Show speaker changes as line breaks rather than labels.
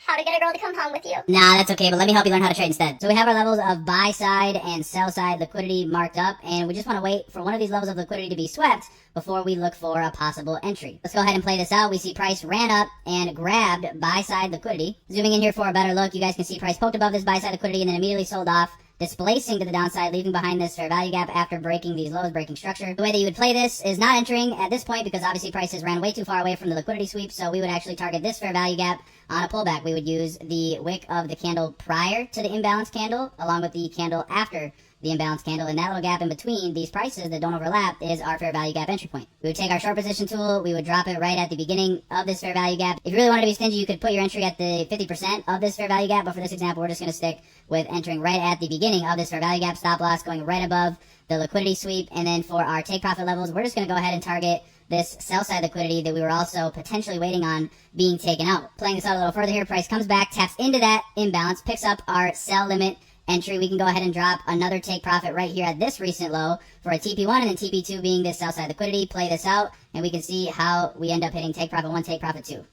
how to get a girl to come home with you.
Nah, that's okay, but let me help you learn how to trade instead. So we have our levels of buy side and sell side liquidity marked up, and we just want to wait for one of these levels of liquidity to be swept before we look for a possible entry. Let's go ahead and play this out. We see price ran up and grabbed buy side liquidity. Zooming in here for a better look, you guys can see price poked above this buy side liquidity and then immediately sold off, displacing to the downside, leaving behind this fair value gap after breaking these lows, breaking structure. The way that you would play this is not entering at this point because obviously prices ran way too far away from the liquidity sweep, so we would actually target this fair value gap on a pullback. We would use the wick of the candle prior to the imbalance candle along with the candle after the imbalance candle, and that little gap in between these prices that don't overlap is our fair value gap entry point. We would take our short position tool, we would drop it right at the beginning of this fair value gap. If you really wanted to be stingy, you could put your entry at the 50% of this fair value gap, but for this example, we're just going to stick with entering right at the beginning of this fair value gap, stop loss going right above the liquidity sweep, and then for our take profit levels, we're just going to go ahead and target this sell side liquidity that we were also potentially waiting on being taken out. Playing this out a little further here, price comes back, taps into that imbalance, picks up our sell limit entry. We can go ahead and drop another take profit right here at this recent low for a TP1 and then TP2 being this sell side liquidity. Play this out and we can see how we end up hitting take profit 1, take profit 2.